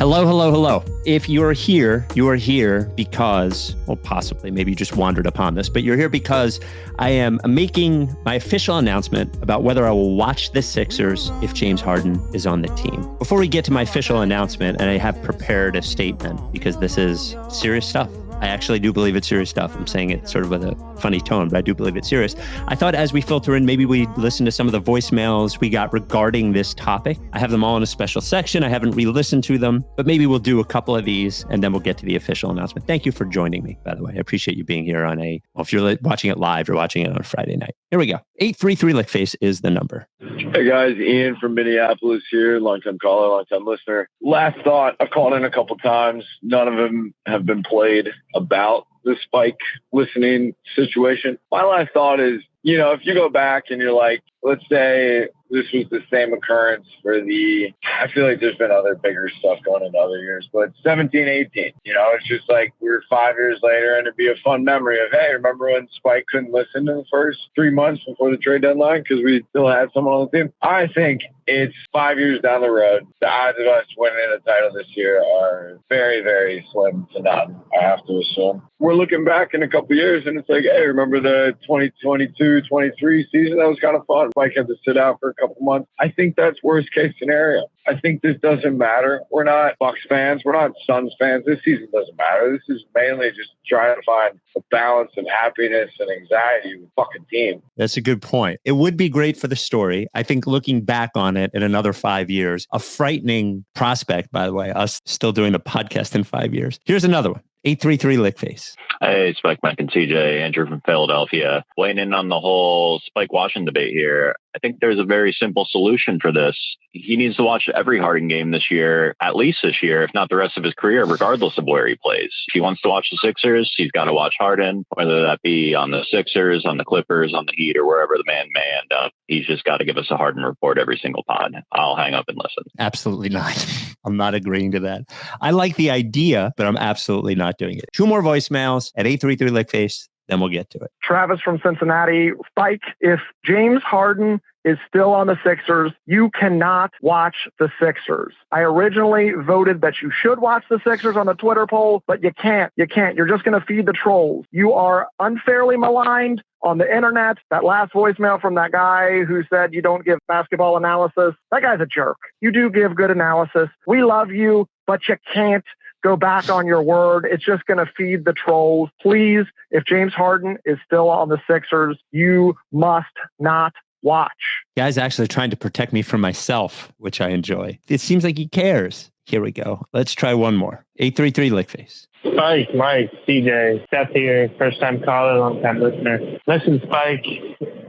Hello, hello, hello. If you're here, you are here because, well, possibly, maybe you just wandered upon this, but you're here because I am making my official announcement about whether I will watch the Sixers if James Harden is on the team. Before we get to my official announcement, and I have prepared a statement because this is serious stuff. I actually do believe it's serious stuff. I'm saying it sort of with a funny tone, but I do believe it's serious. I thought as we filter in, maybe we listen to some of the voicemails we got regarding this topic. I have them all in a special section. I haven't re-listened to them, but maybe we'll do a couple of these and then we'll get to the official announcement. Thank you for joining me, by the way. I appreciate you being here on well, if you're watching it live, you're watching it on a Friday night. Here we go. 833-LickFace is the number. Hey guys, Ian from Minneapolis here, longtime caller, longtime listener. Last thought, I've called in a couple times. None of them have been played about the Spike listening situation. My last thought is, if you go back and you're like, let's say this was the same occurrence I feel like there's been other bigger stuff going into other years, but 17, 18, it's just like we're 5 years later and it'd be a fun memory of, hey, remember when Spike couldn't listen in the first 3 months before the trade deadline because we still had someone on the team? I think it's 5 years down the road. The odds of us winning a title this year are very, very slim to none, I have to assume. We're looking back in a couple of years and it's like, hey, remember the 2022-23 season? That was kind of fun. Mike had to sit out for a couple months. I think that's worst case scenario. I think this doesn't matter. We're not Bucks fans. We're not Suns fans. This season doesn't matter. This is mainly just trying to find a balance and happiness and anxiety with the fucking team. That's a good point. It would be great for the story. I think looking back on it in another 5 years, a frightening prospect, by the way, us still doing the podcast in 5 years. Here's another one. 833-LickFace. Hey, Spike, Mike, and CJ, Andrew from Philadelphia. Weighing in on the whole Spike Washington debate here. I think there's a very simple solution for this. He needs to watch every Harden game this year, at least this year, if not the rest of his career, regardless of where he plays. If he wants to watch the Sixers, he's got to watch Harden, whether that be on the Sixers, on the Clippers, on the Heat, or wherever the man may end up. He's just got to give us a Harden report every single pod. I'll hang up and listen. Absolutely not. I'm not agreeing to that. I like the idea, but I'm absolutely not doing it. 2 more voicemails at 833-LickFace. Then we'll get to it. Travis from Cincinnati. Spike, if James Harden is still on the Sixers, you cannot watch the Sixers. I originally voted that you should watch the Sixers on the Twitter poll, but you can't. You can't. You're just going to feed the trolls. You are unfairly maligned on the internet. That last voicemail from that guy who said you don't give basketball analysis, that guy's a jerk. You do give good analysis. We love you, but you can't go back on your word. It's just going to feed the trolls. Please, if James Harden is still on the Sixers, you must not watch. Guy's actually trying to protect me from myself, which I enjoy. It seems like he cares. Here we go. Let's try one more. 833-LickFace. Spike, Mike, CJ, Seth here, first time caller, long time listener. Listen, Spike,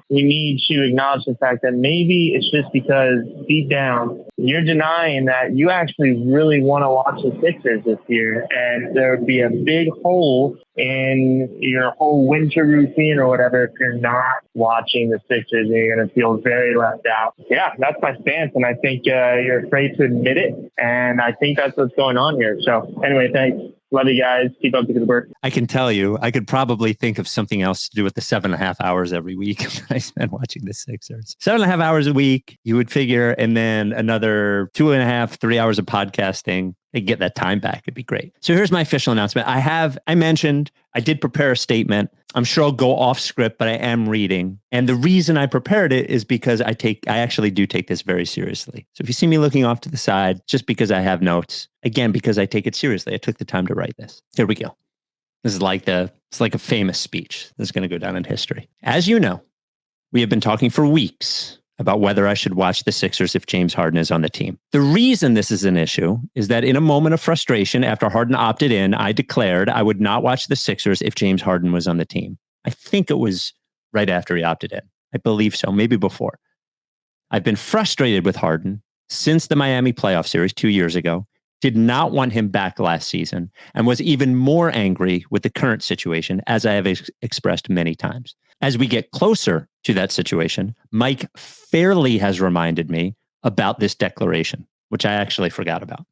we need to acknowledge the fact that maybe it's just because deep down you're denying that you actually really want to watch the Sixers this year, and there would be a big hole in your whole winter routine or whatever if you're not watching the Sixers, and you're going to feel very left out. Yeah, that's my stance, and I think you're afraid to admit it, and I think that's what's going on here. So anyway, thanks. Love you guys. Keep up the good work. I can tell you, I could probably think of something else to do with the 7.5 hours every week that I spend watching the Sixers. 7.5 hours a week, you would figure, and then another 2.5, 3 hours of podcasting. They get that time back. It'd be great. So here's my official announcement. I did prepare a statement. I'm sure I'll go off script, but I am reading. And the reason I prepared it is because I actually do take this very seriously. So if you see me looking off to the side, just because I have notes, again, because I take it seriously, I took the time to write this. Here we go. This is it's like a famous speech. This is going to go down in history. As you know, we have been talking for weeks about whether I should watch the Sixers if James Harden is on the team. The reason this is an issue is that in a moment of frustration after Harden opted in, I declared I would not watch the Sixers if James Harden was on the team. I think it was right after he opted in. I believe so, maybe before. I've been frustrated with Harden since the Miami playoff series 2 years ago, did not want him back last season, and was even more angry with the current situation, as I have expressed many times. As we get closer to that situation, Mike fairly has reminded me about this declaration, which I actually forgot about.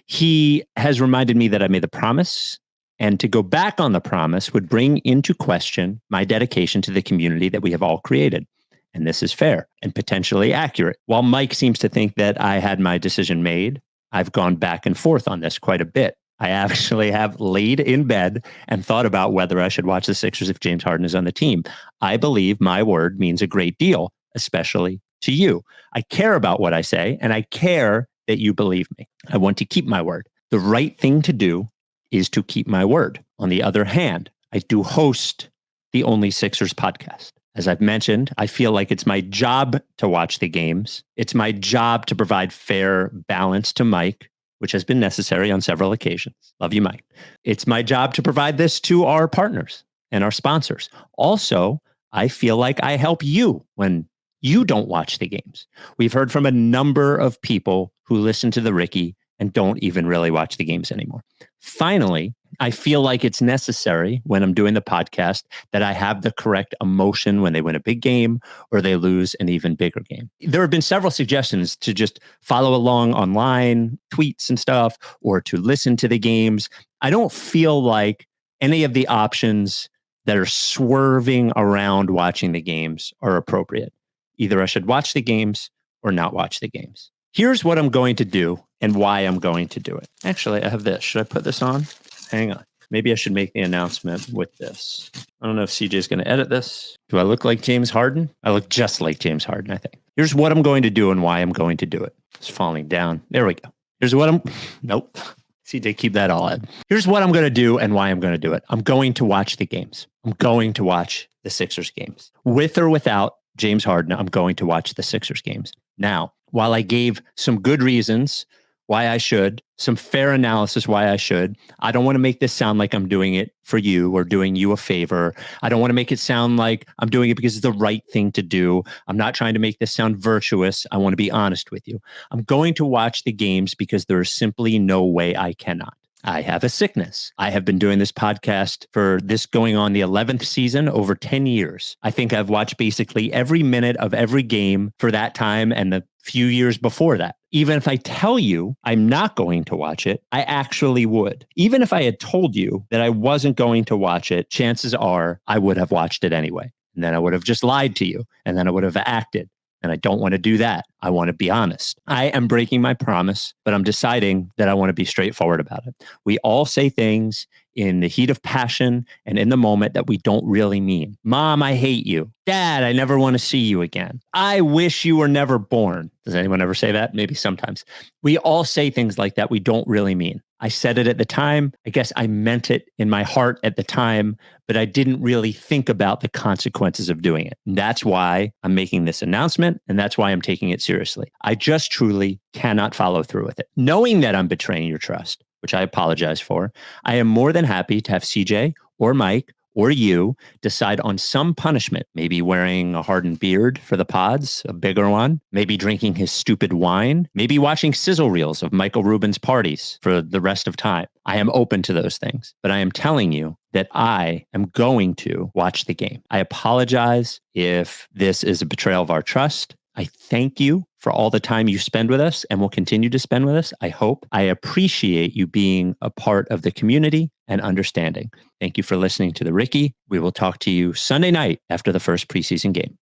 He has reminded me that I made the promise, and to go back on the promise would bring into question my dedication to the community that we have all created. And this is fair and potentially accurate. While Mike seems to think that I had my decision made, I've gone back and forth on this quite a bit. I actually have laid in bed and thought about whether I should watch the Sixers if James Harden is on the team. I believe my word means a great deal, especially to you. I care about what I say, and I care that you believe me. I want to keep my word. The right thing to do is to keep my word. On the other hand, I do host the Only Sixers podcast. As I've mentioned, I feel like it's my job to watch the games. It's my job to provide fair balance to Mike, which has been necessary on several occasions. Love you, Mike. It's my job to provide this to our partners and our sponsors. Also, I feel like I help you when you don't watch the games. We've heard from a number of people who listen to the Ricky and don't even really watch the games anymore. Finally, I feel like it's necessary when I'm doing the podcast that I have the correct emotion when they win a big game or they lose an even bigger game. There have been several suggestions to just follow along online, tweets and stuff, or to listen to the games. I don't feel like any of the options that are swerving around watching the games are appropriate. Either I should watch the games or not watch the games. Here's what I'm going to do and why I'm going to do it. Actually, I have this. Should I put this on? Hang on. Maybe I should make the announcement with this. I don't know if CJ is going to edit this. Do I look like James Harden? I look just like James Harden, I think. Here's what I'm going to do and why I'm going to do it. It's falling down. There we go. Here's what nope. CJ, keep that all in. Here's what I'm going to do and why I'm going to do it. I'm going to watch the games. I'm going to watch the Sixers games. With or without James Harden, I'm going to watch the Sixers games. Now, while I gave some good reasons why I should, some fair analysis why I should, I don't want to make this sound like I'm doing it for you or doing you a favor. I don't want to make it sound like I'm doing it because it's the right thing to do. I'm not trying to make this sound virtuous. I want to be honest with you. I'm going to watch the games because there is simply no way I cannot. I have a sickness. I have been doing this podcast for this going on the 11th season, over 10 years. I think I've watched basically every minute of every game for that time and the few years before that. Even if I tell you I'm not going to watch it, I actually would. Even if I had told you that I wasn't going to watch it, chances are I would have watched it anyway. And then I would have just lied to you, and then I would have acted. And I don't want to do that. I want to be honest. I am breaking my promise, but I'm deciding that I want to be straightforward about it. We all say things in the heat of passion and in the moment that we don't really mean. Mom, I hate you. Dad, I never want to see you again. I wish you were never born. Does anyone ever say that? Maybe sometimes. We all say things like that we don't really mean. I said it at the time. I guess I meant it in my heart at the time, but I didn't really think about the consequences of doing it. And that's why I'm making this announcement, and that's why I'm taking it seriously. I just truly cannot follow through with it. Knowing that I'm betraying your trust, which I apologize for, I am more than happy to have CJ or Mike or you decide on some punishment, maybe wearing a Harden beard for the pods, a bigger one, maybe drinking his stupid wine, maybe watching sizzle reels of Michael Rubin's parties for the rest of time. I am open to those things, but I am telling you that I am going to watch the game. I apologize if this is a betrayal of our trust. I thank you for all the time you spend with us and will continue to spend with us. I hope. I appreciate you being a part of the community and understanding. Thank you for listening to The Ricky. We will talk to you Sunday night after the first preseason game.